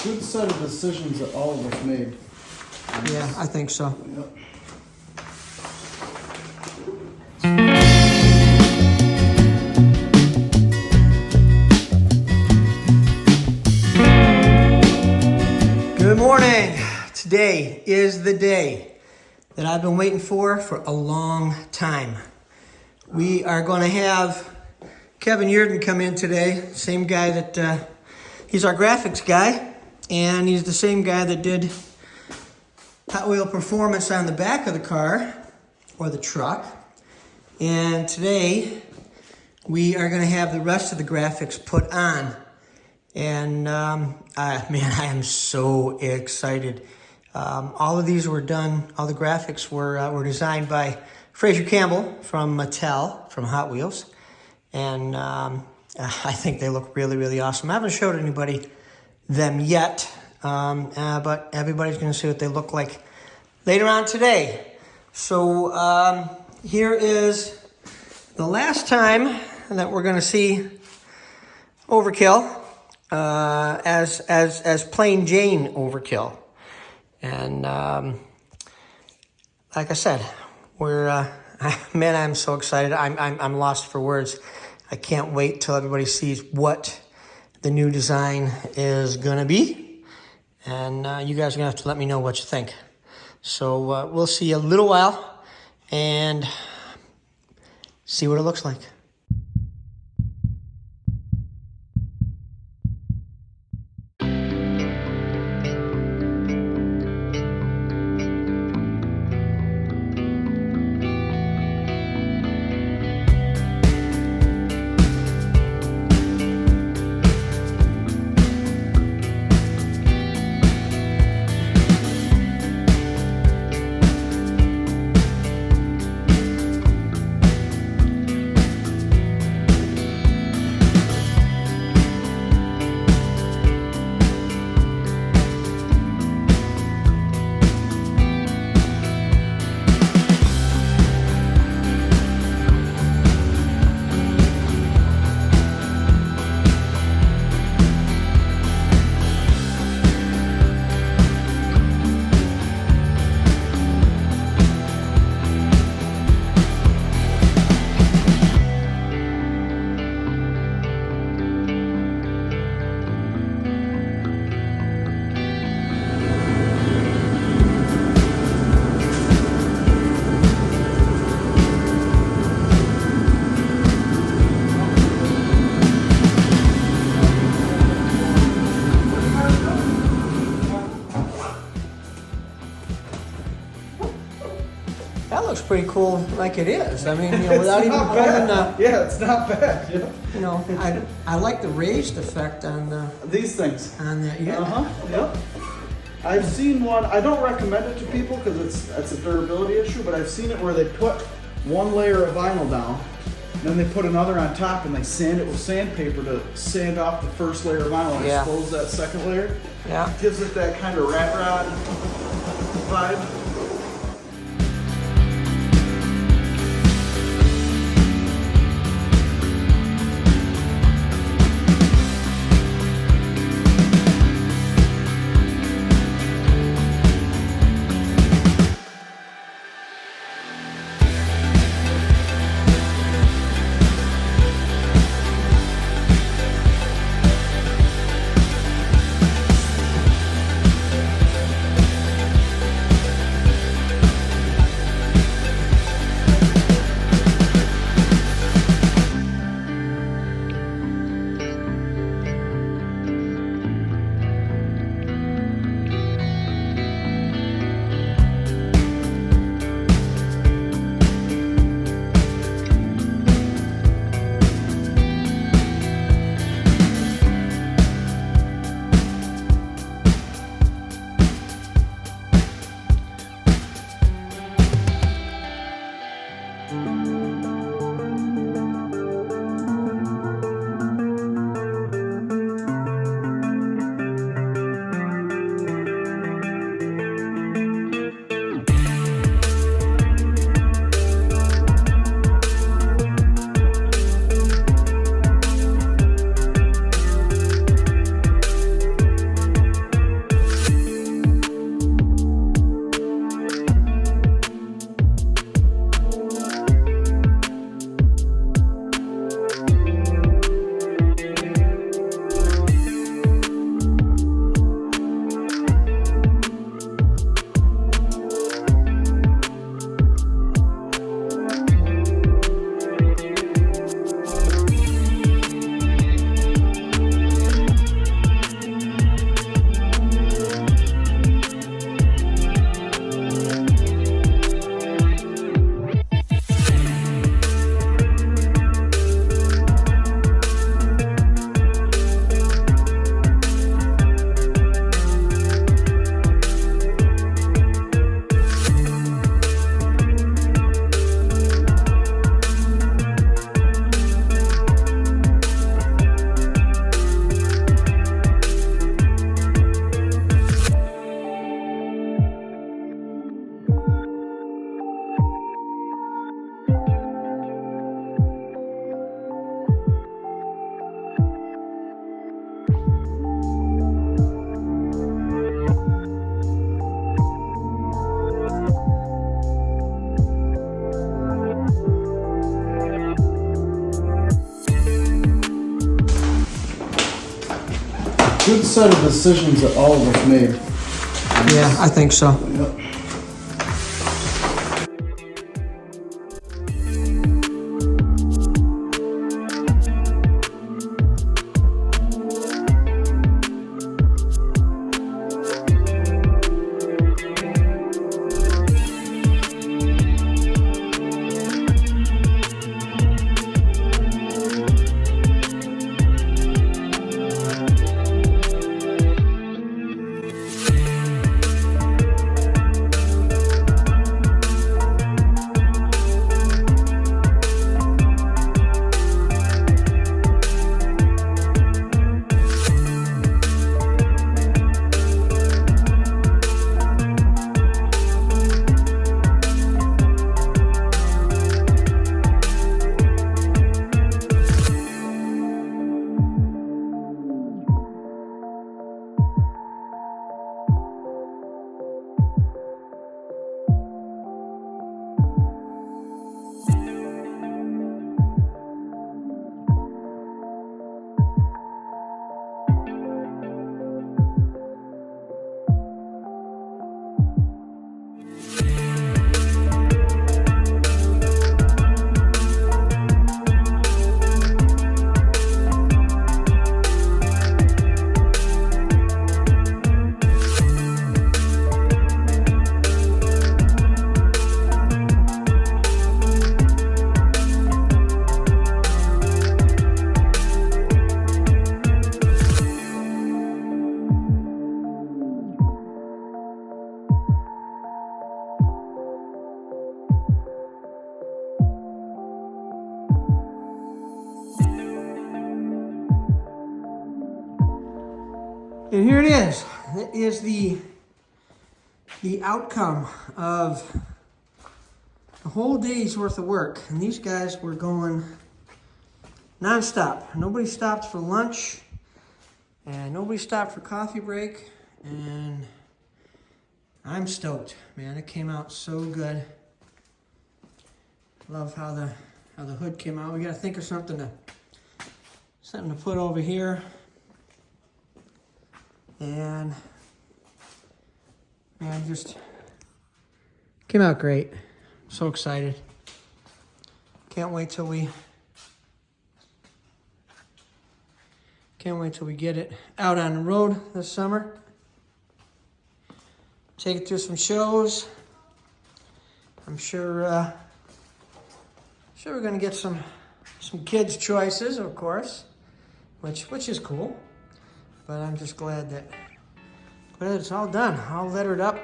good set of decisions that all of us made. Yeah, I think so. Yep. Good morning. Today is the day that I've been waiting for a long time. We are going to have Kevin Yurden come in today. Same guy that, he's our graphics guy, and he's the same guy that did Hot Wheel performance on the back of the car, or the truck. And today, we are going to have the rest of the graphics put on. And man, I am so excited. All of these were done, all the graphics were designed by Fraser Campbell from Mattel, from Hot Wheels. And I think they look really, really awesome. I haven't showed anybody them yet, but everybody's going to see what they look like later on today. So here is the last time that we're going to see Overkill as plain Jane Overkill. And like I said, we're man, I'm so excited. I'm lost for words. I can't wait till everybody sees what the new design is gonna be. And you guys are gonna have to let me know what you think. So we'll see you a little while and see what it looks like. That looks pretty cool, like it is. I mean, you know, without even pulling the. Yeah, it's not bad. Yeah. You know, I like the raised effect on the. These things. On the yeah. Yep. I've seen one. I don't recommend it to people because it's a durability issue. But I've seen it where they put one layer of vinyl down, and then they put another on top, and they sand it with sandpaper to sand off the first layer of vinyl and expose that second layer. Yeah. It gives it that kind of rat rod vibe. good set of decisions that all of us made. Yeah, I think so. Yep. And here it is. That is the outcome of a whole day's worth of work. And these guys were going nonstop. Nobody stopped for lunch, and nobody stopped for coffee break. And I'm stoked, man. It came out so good. Love how the hood came out. We gotta think of something to put over here. And man, just came out great. So excited. Can't wait till we get it out on the road this summer. Take it through some shows. I'm sure we're gonna get some kids' choices, of course, which is cool. But I'm just glad that it's all done, all lettered up,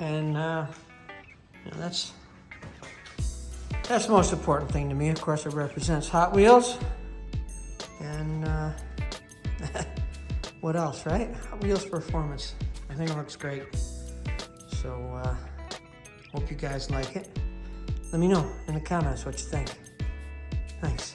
and that's the most important thing to me. Of course, it represents Hot Wheels, and what else, right? Hot Wheels performance. I think it looks great. So hope you guys like it. Let me know in the comments what you think. Thanks.